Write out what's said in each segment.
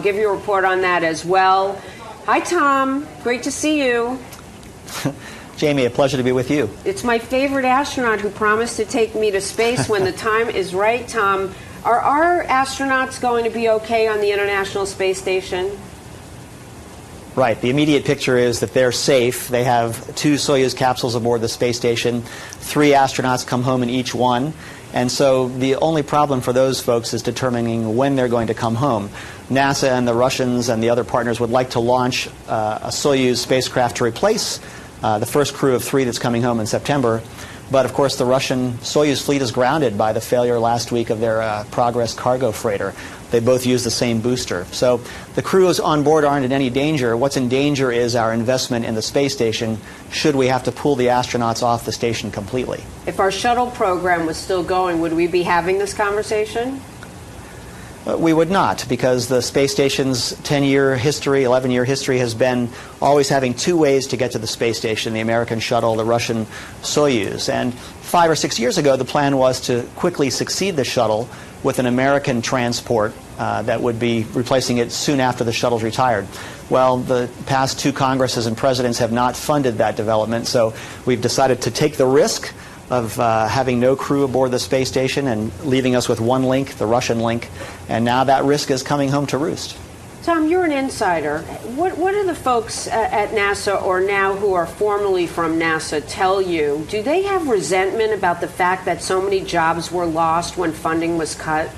Give you a report on that as well. Hi, Tom. Great to see you. Jamie, a pleasure to be with you. It's my favorite astronaut who promised to take me to space when the time is right, Tom. Are our astronauts going to be okay on the International Space Station? Right. The immediate picture is that they're safe. They have 2 Soyuz capsules aboard the space station. 3 astronauts come home in each one. And so the only problem for those folks is determining when they're going to come home. NASA and the Russians and the other partners would like to launch a Soyuz spacecraft to replace the first crew of 3 that's coming home in September. But of course the Russian Soyuz fleet is grounded by the failure last week of their Progress cargo freighter. They both use the same booster. So the crews on board aren't in any danger. What's in danger is our investment in the space station should we have to pull the astronauts off the station completely. If our shuttle program was still going, would we be having this conversation? We would not, because the space station's 10-year history, 11-year history has been always having 2 ways to get to the space station, the American shuttle, the Russian Soyuz. And 5 or 6 years ago, the plan was to quickly succeed the shuttle with an American transport that would be replacing it soon after the shuttle's retired. Well, the past 2 Congresses and presidents have not funded that development, so we've decided to take the risk of having no crew aboard the space station and leaving us with one link, the Russian link, and now that risk is coming home to roost. Tom, you're an insider. What do the folks at NASA, or now who are formerly from NASA, tell you? Do they have resentment about the fact that so many jobs were lost when funding was cut?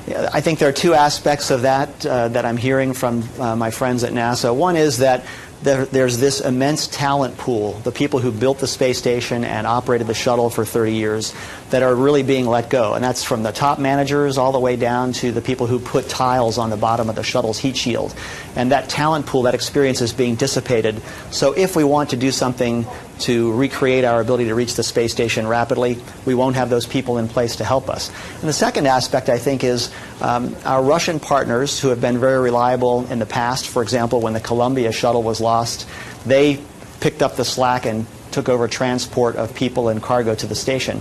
Yeah, I think there are 2 aspects of that that I'm hearing from my friends at NASA. One is that there's this immense talent pool, the people who built the space station and operated the shuttle for 30 years, that are really being let go. And that's from the top managers all the way down to the people who put tiles on the bottom of the shuttle's heat shield. And that talent pool, that experience is being dissipated. So if we want to do something to recreate our ability to reach the space station rapidly, we won't have those people in place to help us. And the second aspect, I think, is our Russian partners, who have been very reliable in the past. For example, when the Columbia shuttle was lost, they picked up the slack and took over transport of people and cargo to the station.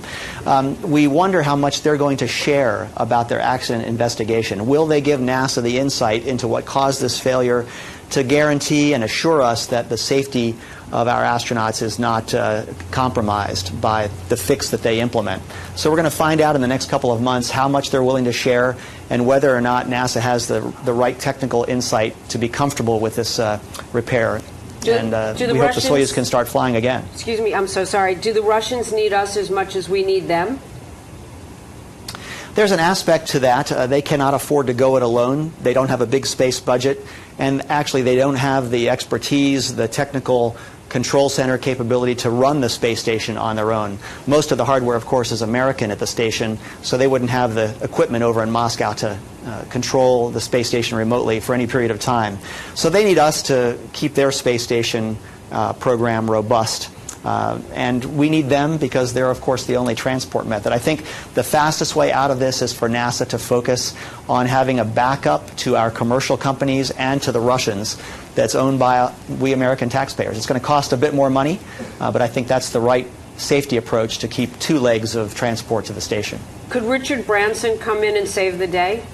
We wonder how much they're going to share about their accident investigation. Will they give NASA the insight into what caused this failure to guarantee and assure us that the safety of our astronauts is not compromised by the fix that they implement? So we're going to find out in the next couple of months how much they're willing to share and whether or not NASA has the right technical insight to be comfortable with this repair. We hope the Soyuz can start flying again. Excuse me, I'm so sorry. Do the Russians need us as much as we need them? There's an aspect to that. They cannot afford to go it alone. They don't have a big space budget. And actually, they don't have the expertise, the technical control center capability to run the space station on their own. Most of the hardware, of course, is American at the station, so they wouldn't have the equipment over in Moscow to control the space station remotely for any period of time. So they need us to keep their space station program robust. And we need them because they're, of course, the only transport method. I think the fastest way out of this is for NASA to focus on having a backup to our commercial companies and to the Russians that's owned by we American taxpayers. It's going to cost a bit more money, but I think that's the right safety approach to keep 2 legs of transport to the station. Could Richard Branson come in and save the day?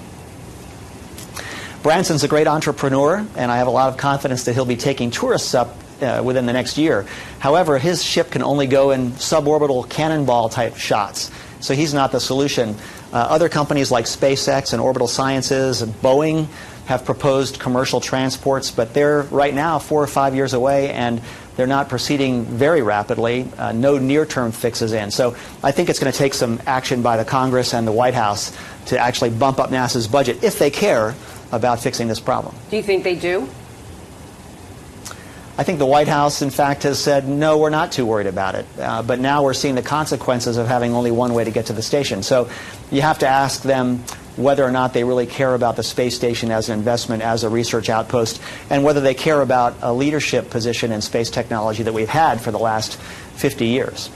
Branson's a great entrepreneur, and I have a lot of confidence that he'll be taking tourists up within the next year. However, his ship can only go in suborbital cannonball type shots, so he's not the solution. Other companies like SpaceX and Orbital Sciences and Boeing have proposed commercial transports, but they're right now 4 or 5 years away, and they're not proceeding very rapidly. No near-term fixes in. So I think it's going to take some action by the Congress and the White House to actually bump up NASA's budget if they care about fixing this problem. Do you think they do? I think the White House, in fact, has said, no, we're not too worried about it. But now we're seeing the consequences of having only one way to get to the station. So you have to ask them whether or not they really care about the space station as an investment, as a research outpost, and whether they care about a leadership position in space technology that we've had for the last 50 years.